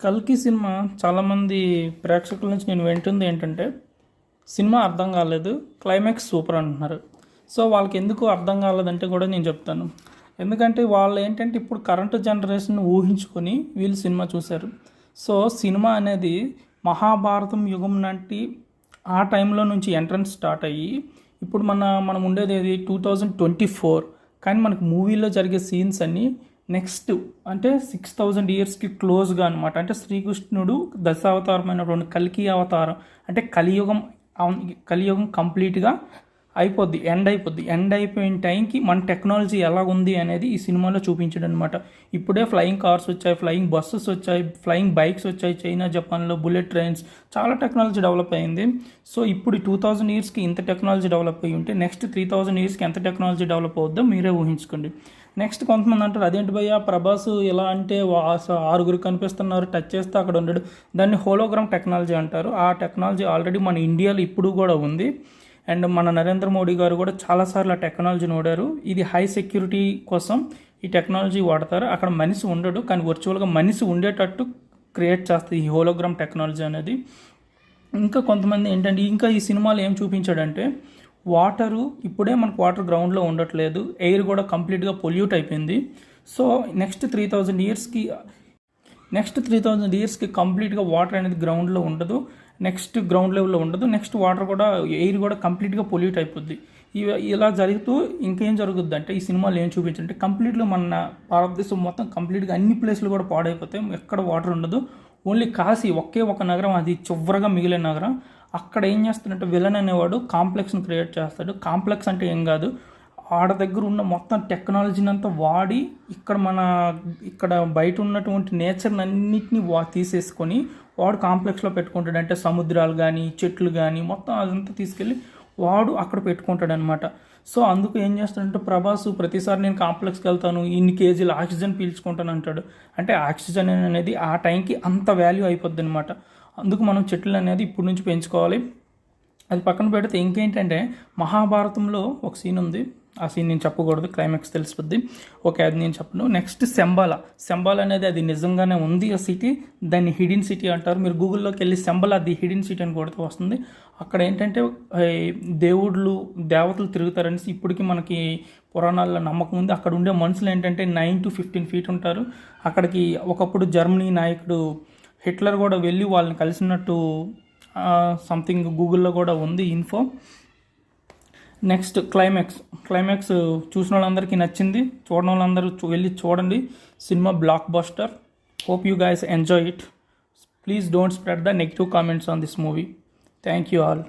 కల్కి సినిమా చాలామంది ప్రేక్షకుల నుంచి నేను వింటుంది ఏంటంటే సినిమా అర్థం కాలేదు, క్లైమాక్స్ సూపర్ అంటున్నారు. సో వాళ్ళకి ఎందుకు అర్థం కాలేదంటే కూడా నేను చెప్తాను. ఎందుకంటే వాళ్ళు ఏంటంటే ఇప్పుడు కరెంట్ జనరేషన్ ఊహించుకొని వీళ్ళు సినిమా చూశారు. సో సినిమా అనేది మహాభారతం యుగం నాటి ఆ టైంలో నుంచి ఎంట్రన్స్ స్టార్ట్ అయ్యి ఇప్పుడు మనం ఉండేది ఏది 2024. కానీ మనకు మూవీలో జరిగే సీన్స్ అన్నీ నెక్స్ట్ అంటే 6000 ఇయర్స్కి క్లోజ్గా అనమాట. అంటే శ్రీకృష్ణుడు దశావతారమైనటువంటి కల్కి అవతారం అంటే కలియుగం కంప్లీట్గా అయిపోద్ది, ఎండ్ అయిపోయిన టైంకి మన టెక్నాలజీ ఎలా ఉంది అనేది ఈ సినిమాలో చూపించాడు అనమాట. ఇప్పుడే ఫ్లయింగ్ కార్స్ వచ్చాయి, ఫ్లయింగ్ బస్సెస్ వచ్చాయి, ఫ్లయింగ్ బైక్స్ వచ్చాయి, చైనా జపాన్లో బుల్లెట్ ట్రైన్స్, చాలా టెక్నాలజీ డెవలప్ అయింది. సో ఇప్పుడు 2000 ఇయర్స్కి ఇంత టెక్నాలజీ డెవలప్ అయ్యి ఉంటే నెక్స్ట్ 3000 ఇయర్స్కి ఎంత టెక్నాలజీ డెవలప్ అవుద్దో మీరే ఊహించుకోండి. నెక్స్ట్ కొంతమంది అంటారు అదేంటి భయ్యా ప్రభాస్ ఎలా అంటే 6 కనిపిస్తున్నారు, టచ్ చేస్తే అక్కడ ఉండడు. దాన్ని హోలోగ్రామ్ టెక్నాలజీ అంటారు. ఆ టెక్నాలజీ ఆల్రెడీ మన ఇండియాలో ఇప్పుడు కూడా ఉంది. అండ్ మన నరేంద్ర మోడీ గారు కూడా చాలాసార్లు ఆ టెక్నాలజీని వాడారు. ఇది హై సెక్యూరిటీ కోసం ఈ టెక్నాలజీ వాడతారు. అక్కడ మనిషి ఉండడు, కానీ వర్చువల్గా మనిషి ఉండేటట్టు క్రియేట్ చేస్తుంది ఈ హోలోగ్రామ్ టెక్నాలజీ అనేది. ఇంకా కొంతమంది ఏంటంటే ఇంకా ఈ సినిమాలో ఏం చూపించాడంటే వాటరు ఇప్పుడే మనకు వాటర్ గ్రౌండ్లో ఉండట్లేదు, ఎయిర్ కూడా కంప్లీట్గా పొల్యూట్ అయిపోయింది. సో నెక్స్ట్ 3000 ఇయర్స్కి కంప్లీట్గా వాటర్ అనేది గ్రౌండ్లో ఉండదు, నెక్స్ట్ గ్రౌండ్ లెవెల్లో ఉండదు, నెక్స్ట్ వాటర్ కూడా ఎయిర్ కూడా కంప్లీట్గా పొల్యూట్ అయిపోద్ది. ఇలా జరుగుతూ ఇంకేం జరుగుద్ది అంటే ఈ సినిమాలో ఏం చూపించారంటే కంప్లీట్గా మన భారతదేశం మొత్తం కంప్లీట్గా అన్ని ప్లేస్లు కూడా పాడైపోతాయి, ఎక్కడ వాటర్ ఉండదు. ఓన్లీ కాశీ ఒకే ఒక నగరం, అది చివరగా మిగిలిన నగరం. అక్కడ ఏం చేస్తాడంటే విలన్ అనేవాడు కాంప్లెక్స్ని క్రియేట్ చేస్తాడు. కాంప్లెక్స్ అంటే ఏం కాదు, ఆడ దగ్గర ఉన్న మొత్తం టెక్నాలజీని అంతా వాడి ఇక్కడ బయట ఉన్నటువంటి నేచర్ని అన్నిటినీ తీసేసుకొని వాడు కాంప్లెక్స్లో పెట్టుకుంటాడు. అంటే సముద్రాలు కానీ చెట్లు కానీ మొత్తం అదంతా తీసుకెళ్ళి వాడు అక్కడ పెట్టుకుంటాడు అనమాట. సో అందుకు ఏం చేస్తాడంటే ప్రభాస్ ప్రతిసారి నేను కాంప్లెక్స్కి వెళ్తాను, ఇన్ని కేజీలు ఆక్సిజన్ పీల్చుకుంటాను అంటాడు. అంటే ఆక్సిజన్ అనేది ఆ టైంకి అంత వాల్యూ అయిపోద్ది అనమాట. అందుకు మనం చెట్లు అనేది ఇప్పటి నుంచి పెంచుకోవాలి. అది పక్కన పెడితే ఇంకేంటంటే మహాభారతంలో ఒక సీన్ ఉంది, ఆ సీన్ నేను చెప్పకూడదు, క్లైమాక్స్ తెలిసిపోద్ది. ఓకే, అది నేను చెప్పను. నెక్స్ట్ శంబాల అనేది అది నిజంగానే ఉంది ఆ సిటీ, దాన్ని హిడెన్ సిటీ అంటారు. మీరు గూగుల్లోకి వెళ్ళి శంబాల ది హిడెన్ సిటీ అని కొడితే వస్తుంది. అక్కడ ఏంటంటే దేవతలు తిరుగుతారనేసి ఇప్పటికీ మనకి పురాణాల్లో నమ్మకం ఉంది. అక్కడ ఉండే మనుషులు ఏంటంటే 9 to 15 feet ఉంటారు. అక్కడికి ఒకప్పుడు జర్మనీ నాయకుడు హిట్లర్ కూడా వెళ్ళి వాళ్ళని కలిసినట్టు సంథింగ్ గూగుల్లో కూడా ఉంది ఇన్ఫో. నెక్స్ట్ క్లైమాక్స్ చూసిన వాళ్ళందరికీ నచ్చింది, చూడని వాళ్ళందరూ వెళ్ళి చూడండి. Cinema block buster. Hope you guys enjoy it. Please don't spread the negative comments on this movie. Thank you all.